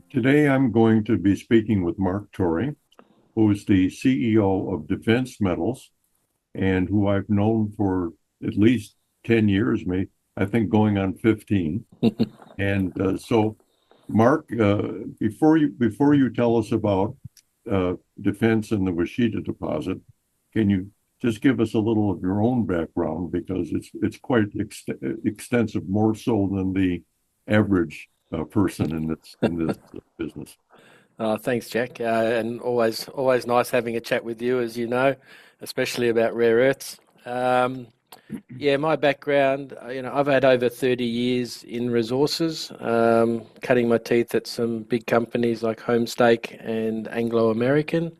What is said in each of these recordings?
Today, I'm going to be speaking with Mark Tory, who is the CEO of Defense Metals and who I've known for at least 10 years, I think going on 15. And Mark, before you tell us about defense and the Wicheeda deposit, can you just give us a little of your own background, because it's quite extensive, more so than the average person in this business. Thanks, Jack, and always nice having a chat with you, as you know, especially about rare earths. My background, I've had over 30 years in resources, cutting my teeth at some big companies like Homestake and Anglo American,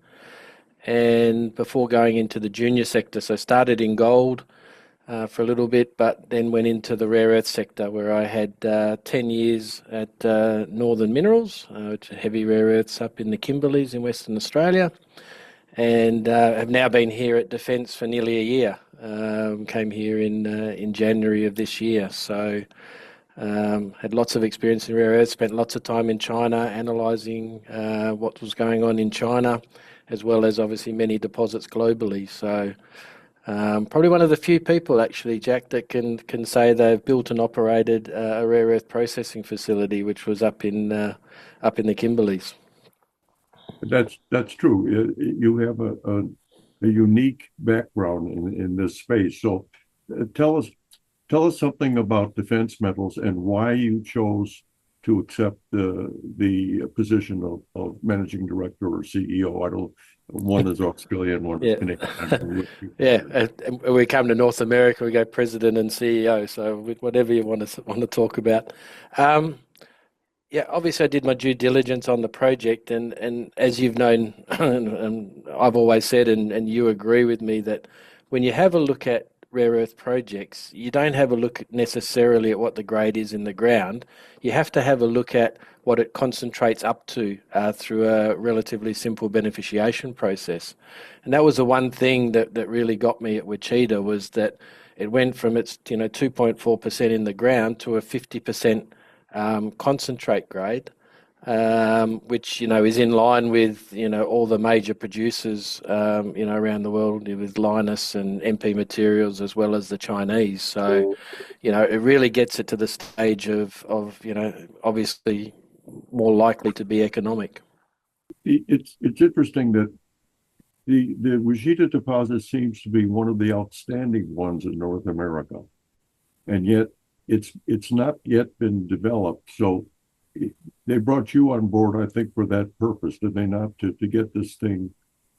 and before going into the junior sector, so started in gold for a little bit, but then went into the rare earth sector where I had 10 years at Northern Minerals, which are heavy rare earths up in the Kimberleys in Western Australia, and have now been here at Defence for nearly a year. Came here in January of this year, so had lots of experience in rare earths, spent lots of time in China analysing what was going on in China, as well as obviously many deposits globally. So probably one of the few people, actually, Jack, that can say they've built and operated a rare earth processing facility, which was up in the Kimberleys. That's true. You have a unique background in this space. So tell us something about Defense Metals and why you chose to accept the position of managing director or CEO. One is Australian, one is Canadian. Yeah, we come to North America, we go president and CEO. So whatever you want to talk about. Obviously I did my due diligence on the project, and as you've known, and I've always said, and you agree with me, that when you have a look at rare earth projects, you don't have a look necessarily at what the grade is in the ground. You have to have a look at what it concentrates up to through a relatively simple beneficiation process. And that was the one thing that really got me at Wicheeda, was that it went from its 2.4% in the ground to a 50% concentrate grade, which is in line with all the major producers around the world, with Linus and MP Materials, as well as the Chinese. So it really gets it to the stage of obviously more likely to be economic. It's interesting that the Wicheeda deposit seems to be one of the outstanding ones in North America, and yet it's not yet been developed. So they brought you on board, I think, for that purpose, did they not? To get this thing,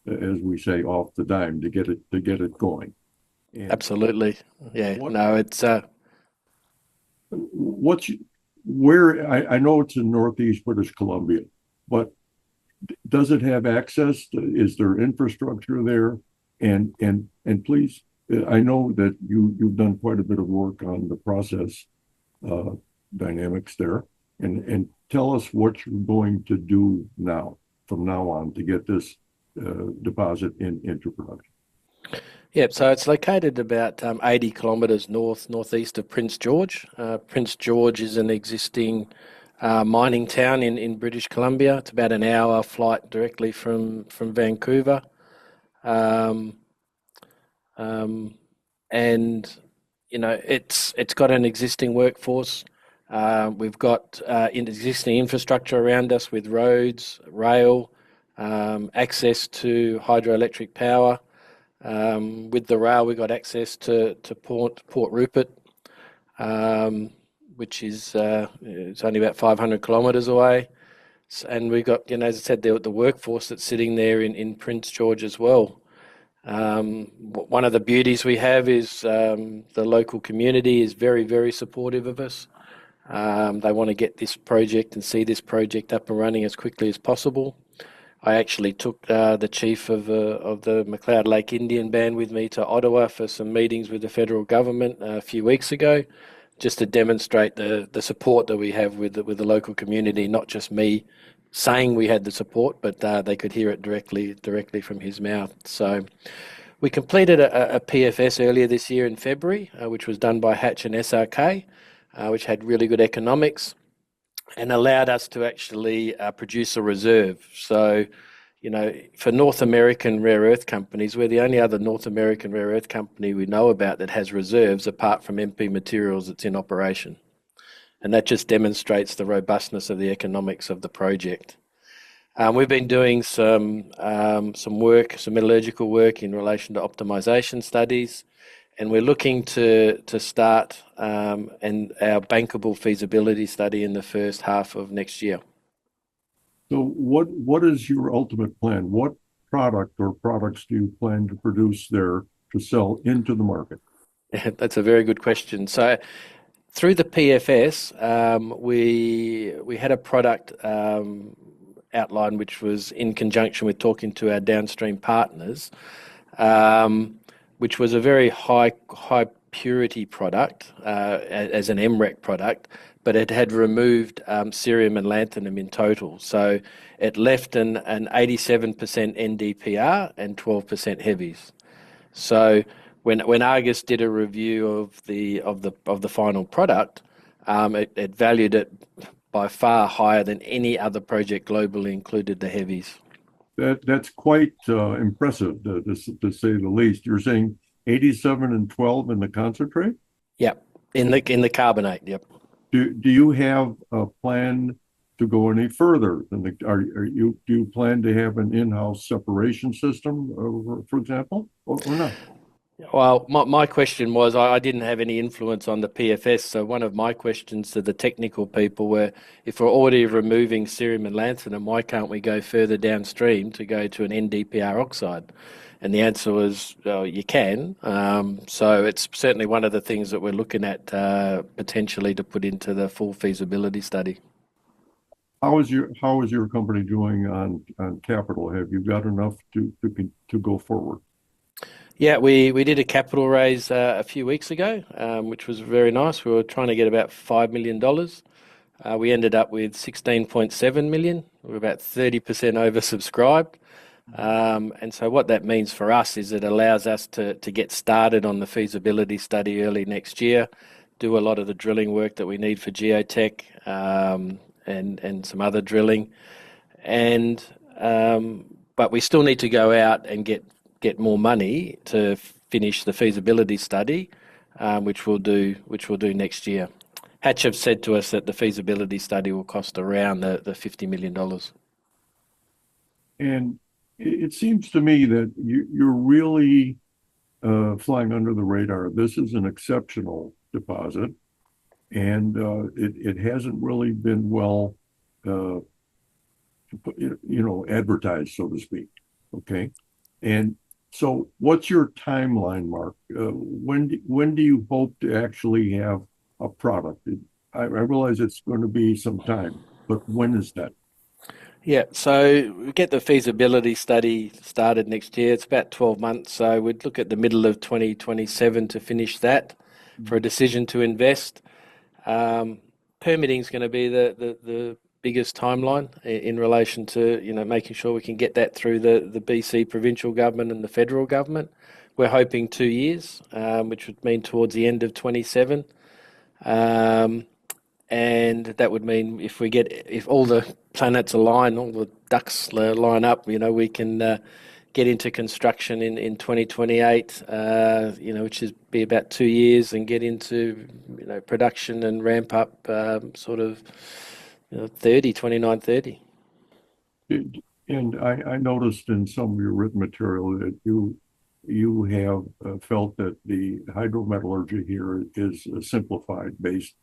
as we say, off the dime, to get it going. And absolutely, yeah. I know it's in Northeast British Columbia, but does it have access? Is there infrastructure there? And please, I know that you've done quite a bit of work on the process dynamics there. And tell us what you're going to do from now on, to get this deposit into production. Yeah, so it's located about 80 kilometres northeast of Prince George. Prince George is an existing mining town in British Columbia. It's about an hour flight directly from Vancouver. And it's got an existing workforce. We've got existing infrastructure around us with roads, rail, access to hydroelectric power. With the rail, we've got access to Port Rupert, which is it's only about 500 kilometres away. And we've got, as I said, the workforce that's sitting there in Prince George as well. One of the beauties we have is the local community is very, very supportive of us. They want to get this project and see this project up and running as quickly as possible. I actually took the chief of the McLeod Lake Indian Band with me to Ottawa for some meetings with the federal government a few weeks ago, just to demonstrate the support that we have with the local community, not just me saying we had the support, but they could hear it directly from his mouth. So We completed a PFS earlier this year in February, which was done by Hatch and SRK, which had really good economics and allowed us to actually produce a reserve. So, for North American rare earth companies, we're the only other North American rare earth company we know about that has reserves apart from MP Materials that's in operation. And that just demonstrates the robustness of the economics of the project. We've been doing some work, some metallurgical work in relation to optimization studies, and we're looking to start our bankable feasibility study in the first half of next year. So what is your ultimate plan? What product or products do you plan to produce there to sell into the market? That's a very good question. So through the PFS, we had a product outline which was in conjunction with talking to our downstream partners, which was a very high purity product as an MREC product, but it had removed cerium and lanthanum in total. So it left an 87% NdPr and 12% heavies. So when Argus did a review of the final product, it valued it by far higher than any other project globally, included the heavies. That's quite impressive, to say the least. You're saying 87 and 12 in the concentrate? Yep, in the carbonate. Yep. Do you have a plan to go any further than do you plan to have an in-house separation system, for example, or not? Well, my question was, I didn't have any influence on the PFS, so one of my questions to the technical people were, if we're already removing cerium and lanthanum, why can't we go further downstream to go to an NdPr oxide? And the answer was, well, you can. So it's certainly one of the things that we're looking at potentially to put into the full feasibility study. How is your company doing on capital? Have you got enough to go forward? Yeah, we did a capital raise a few weeks ago, which was very nice. We were trying to get about $5 million. We ended up with 16.7 million. We're about 30% oversubscribed. And so what that means for us is it allows us to get started on the feasibility study early next year, do a lot of the drilling work that we need for geotech and some other drilling. But we still need to go out and get more money to finish the feasibility study, which we'll do next year. Hatch have said to us that the feasibility study will cost around the $50 million. And it seems to me that you're really flying under the radar. This is an exceptional deposit, and it hasn't really been well, advertised, so to speak. Okay, and so what's your timeline, Mark? When do you hope to actually have a product? I realize it's going to be some time, but when is that? Yeah, so we get the feasibility study started next year. It's about 12 months, so we'd look at the middle of 2027 to finish that for a decision to invest. Permitting is going to be the biggest timeline in relation to making sure we can get that through the BC provincial government and the federal government. We're hoping 2 years, which would mean towards the end of 27. And that would mean if all the planets align, all the ducks line up, we can get into construction in 2028, which is be about 2 years, and get into production and ramp up sort of 29, 30. And I noticed in some of your written material that you have felt that the hydrometallurgy here is simplified based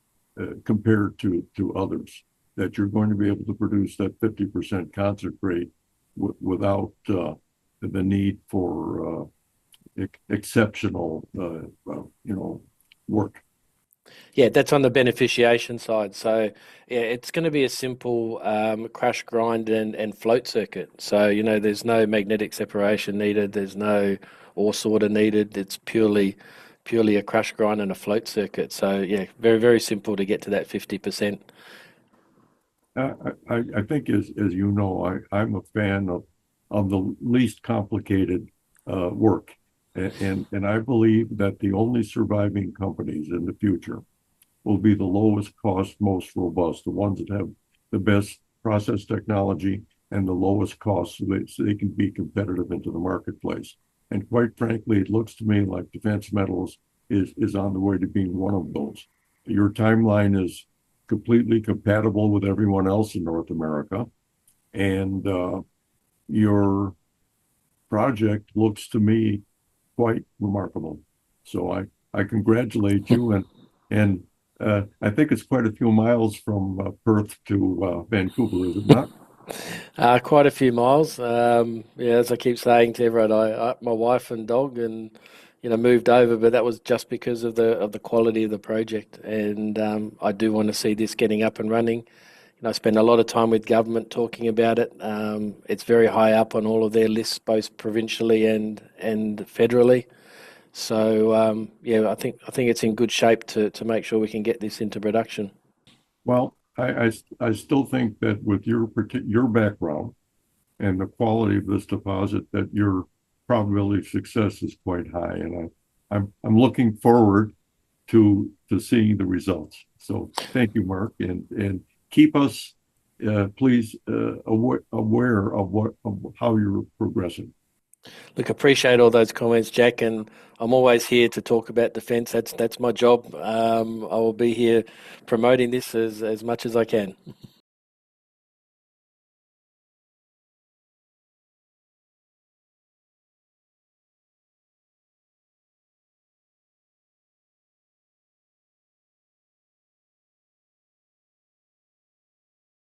compared to others, that you're going to be able to produce that 50% concentrate without the need for exceptional work. Yeah, that's on the beneficiation side. So yeah, it's going to be a simple crush, grind, and float circuit. So there's no magnetic separation needed. There's no ore sorter needed. It's purely a crush, grind, and a float circuit. So yeah, very, very simple to get to that 50%. I think, as you know, I'm a fan of the least complicated work. And I believe that the only surviving companies in the future will be the lowest cost, most robust, the ones that have the best process technology and the lowest cost so they can be competitive into the marketplace. And quite frankly, it looks to me like Defense Metals is on the way to being one of those. Your timeline is completely compatible with everyone else in North America. And your project looks to me quite remarkable. So I congratulate you, and I think it's quite a few miles from Perth to Vancouver, is it not? Quite a few miles. Yeah, as I keep saying to everyone, my wife and dog, and moved over, but that was just because of the quality of the project, and I do want to see this getting up and running. I spend a lot of time with government talking about it. It's very high up on all of their lists, both provincially and federally. So yeah, I think it's in good shape to make sure we can get this into production. Well, I still think that with your background and the quality of this deposit, that your probability of success is quite high, and I'm looking forward to seeing the results. So thank you, Mark, and keep us please aware of how you're progressing. Look, appreciate all those comments, Jack, and I'm always here to talk about defence. That's my job. I will be here promoting this as much as I can.